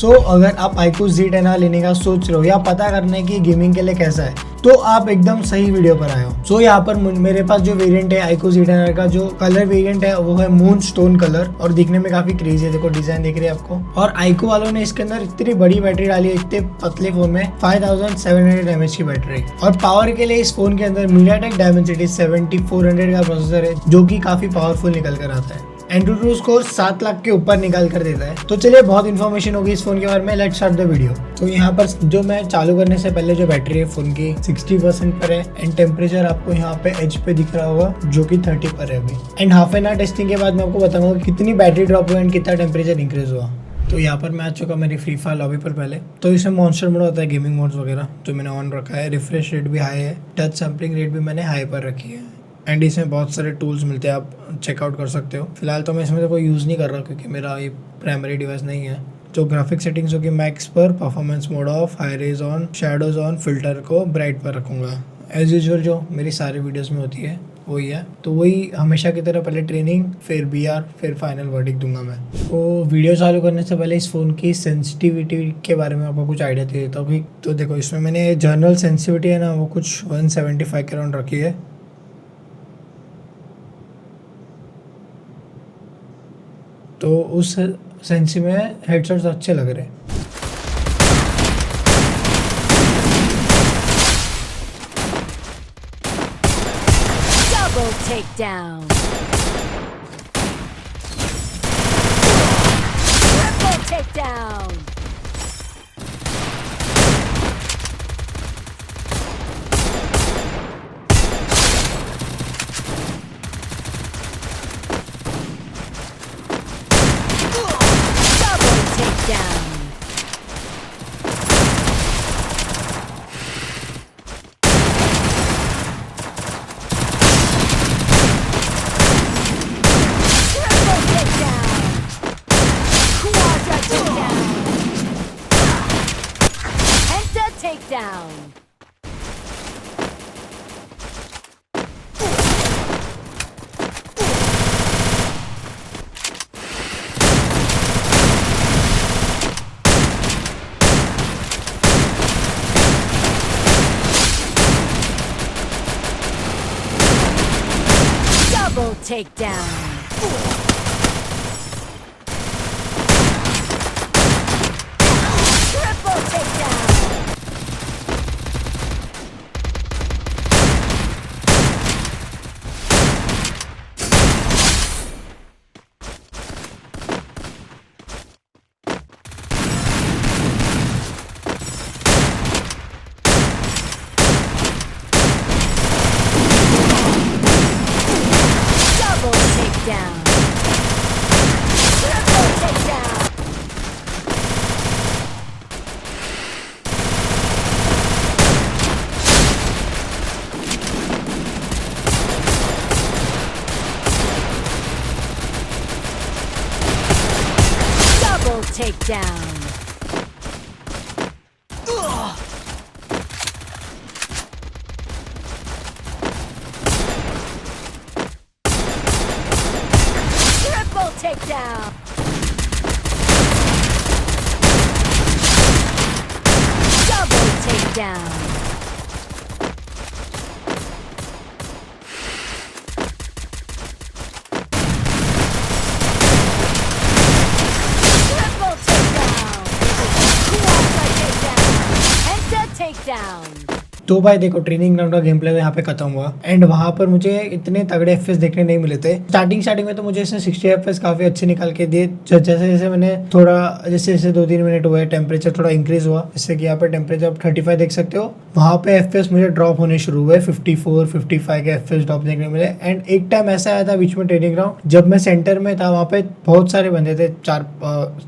सो अगर आप iQOO Z10 R लेने का सोच रहे हो या पता करना है कि गेमिंग के लिए कैसा है, तो आप एकदम सही वीडियो पर आए हो। सो यहाँ पर मेरे पास जो वेरिएंट है iQOO Z10 R का, जो कलर वेरिएंट है वो है मून स्टोन कलर, और दिखने में काफी क्रेजी है। देखो डिजाइन देख रहे हैं आपको। और iQOO वालों ने इसके अंदर इतनी बड़ी बैटरी डाली है, इतने पतले फोन में 5700 mAh की बैटरी। और पावर के लिए इस फोन के अंदर MediaTek Dimensity 7400 का प्रोसेसर है, जो कि काफी पावरफुल निकल कर आता है। एंड्रॉइड स्कोर 7 लाख के ऊपर निकाल कर देता है। तो चलिए, बहुत इन्फॉर्मेशन होगी इस फोन के बारे में। Let's start the video. तो यहाँ पर जो मैं चालू करने से पहले जो बैटरी है फोन की 60% पर है, एंड टेम्परेचर आपको यहाँ पे एज पे दिख रहा होगा जो कि 30 पर है अभी। And half an hour testing के बाद मैं आपको बताऊंगा कितनी बैटरी ड्रॉप हुआ एंड कितना टेम्परेचर इंक्रीज हुआ। तो यहाँ पर मैं आ चुका मेरी फ्री फायर लॉबी पर पहले। तो इसमें मॉन्स्टर मोड होता है, गेमिंग मोड्स वगैरह जो मैंने ऑन रखा है। रिफ्रेश रेट भी हाई है, टच सैम्पलिंग रेट भी मैंने हाई पर रखी है। एंड इसमें बहुत सारे टूल्स मिलते हैं, आप चेकआउट कर सकते हो। फिलहाल तो मैं इसमें तो कोई यूज़ नहीं कर रहा क्योंकि मेरा ये प्राइमरी डिवाइस नहीं है। जो ग्राफिक सेटिंग्स होगी मैक्स पर, performance mode off, high res on, shadows on, filter को ब्राइट पर रखूँगा। एज यूजुअल जो मेरी सारी वीडियोस में होती है वही है। तो वही हमेशा की तरह पहले ट्रेनिंग, फिर बीआर, फिर फाइनल वर्डिक्ट दूंगा मैं। तो वीडियो चालू करने से पहले इस फ़ोन की सेंसिटिविटी के बारे में आपको कुछ आइडिया दे देता हूँ। तो देखो, इसमें मैंने जर्नल सेंसिटिविटी है ना, वो कुछ 175 के अराउंड रखी है। तो उस सेंसी में हेडसेट्स अच्छे लग रहे हैं। Double takedown. Triple takedown. Double takedown. Takedown. Double takedown. Triple takedown. Down. Triple takedown. Double takedown. Takedown. Double takedown. Triple takedown. Quadra takedown. Penta takedown. तो भाई देखो, ट्रेनिंग ग्राउंड का गेम प्ले यहाँ पे खत्म हुआ, एंड वहाँ पर मुझे इतने तगड़े एफएस देखने नहीं मिले थे। स्टार्टिंग में तो मुझे इसने 60 एफएस काफी अच्छे निकाल के दिए। जैसे जैसे मैंने थोड़ा जैसे 2-3 मिनट हुए, टेम्परेचर थोड़ा इंक्रीज हुआ, जिससे कि यहाँ पे टेम्परेचर आप 35 देख सकते हो। वहाँ पे एफएस मुझे ड्रॉप होने शुरू हुए, 54-55 के एफएस ड्रॉप देखने मिले। एंड एक टाइम ऐसा आया था बीच में ट्रेनिंग ग्राउंड, जब मैं सेंटर में था, वहाँ पे बहुत सारे बंदे थे,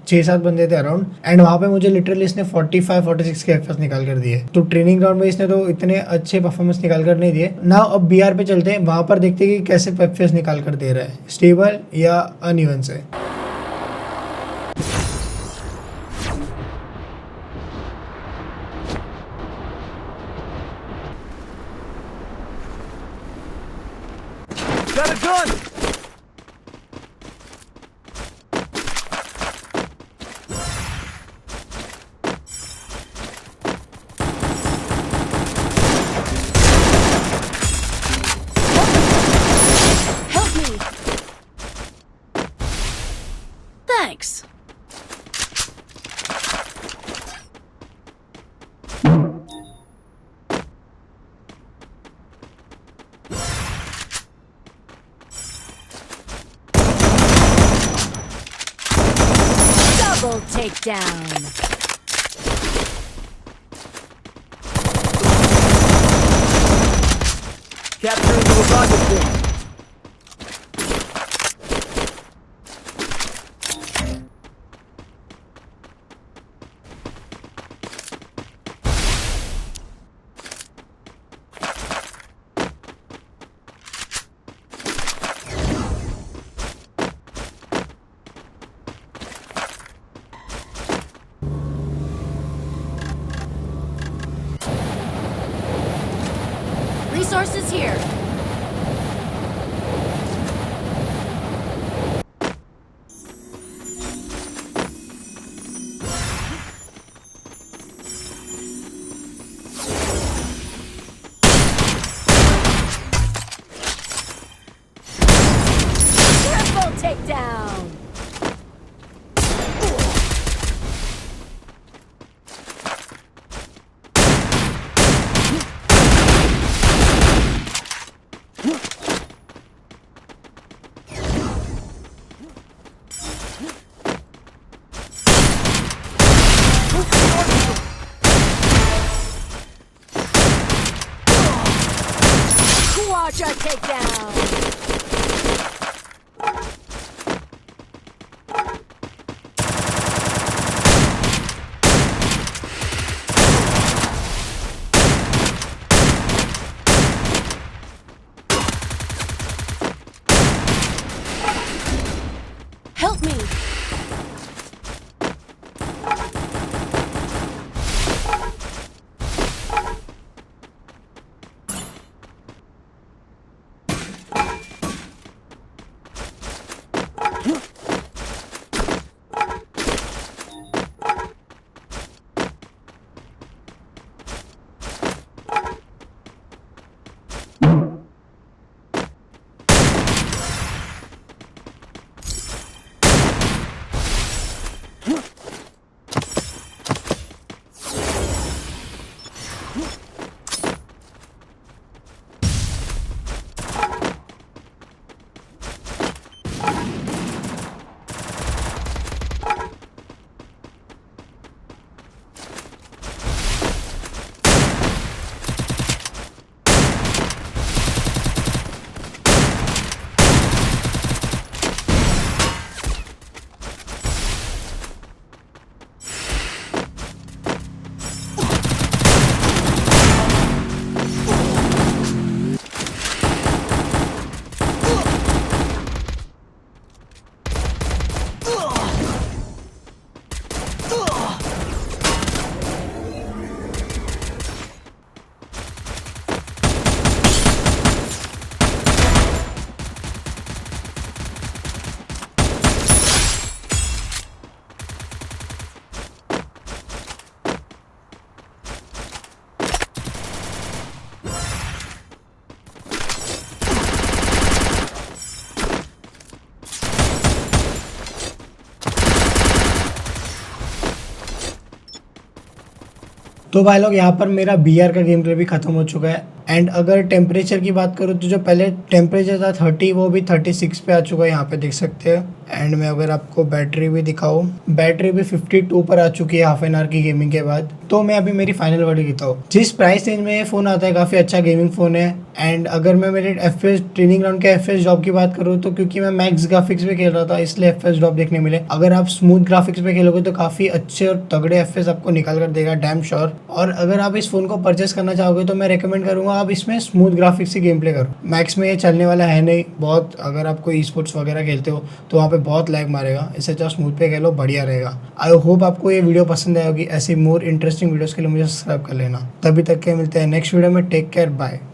6-7 बंदे थे अराउंड, एंड वहाँ पे मुझे लिटरली इसने 45-46 के एफएस निकाल कर दिए। तो ट्रेनिंग ग्राउंड में इसने तो इतने अच्छे परफॉर्मेंस निकाल कर नहीं दिए ना। अब बीआर पे चलते हैं, वहां पर देखते हैं कि कैसे एफपीएस निकाल कर दे रहा है, स्टेबल या अनइवन से। Got a gun! takedown. Capturing the revival point. Resources here. Triple takedown. Quadra takedown. Help me. तो भाई लोग यहाँ पर मेरा बीआर का गेम प्ले भी खत्म हो चुका है। एंड अगर टेम्परेचर की बात करूँ तो जो पहले टेम्परेचर था 30 वो भी 36 पे आ चुका है, यहाँ पे देख सकते हैं। एंड मैं अगर आपको बैटरी भी दिखाऊँ, बैटरी भी 52 पर आ चुकी है हाफ एन आवर की गेमिंग के बाद। तो मैं अभी मेरी फाइनल वर्डिक्ट देता हूँ। जिस प्राइस रेंज में ये फ़ोन आता है काफ़ी अच्छा गेमिंग फ़ोन है। एंड अगर मैं मेरे एफपीएस ट्रेनिंग ग्राउंड के एफपीएस ड्रॉप की बात करूँ तो क्योंकि मैं मैक्स ग्राफिक्स पे खेल रहा था इसलिए एफपीएस ड्रॉप देखने मिले। अगर आप स्मूथ ग्राफिक्स पे खेलोगे तो काफ़ी अच्छे और तगड़े एफपीएस आपको निकाल कर देगा, डैम श्योर। और अगर आप इस फ़ोन को परचेस करना चाहोगे तो मैं रेकमेंड करूँगा आप इसमें स्मूथ ग्राफिक्स से गेम प्ले करो। मैक्स में ये चलने वाला है नहीं बहुत। अगर आप कोई स्पोर्ट्स वगैरह खेलते हो तो वहाँ पे बहुत लैग मारेगा, इससे अच्छा स्मूथ पे खेलो, बढ़िया रहेगा। आई होप आपको ये वीडियो पसंद आएगी। ऐसी मोर इंटरेस्टिंग वीडियोस के लिए मुझे सब्सक्राइब कर लेना। तभी तक के मिलते हैं नेक्स्ट वीडियो में। Take care, bye.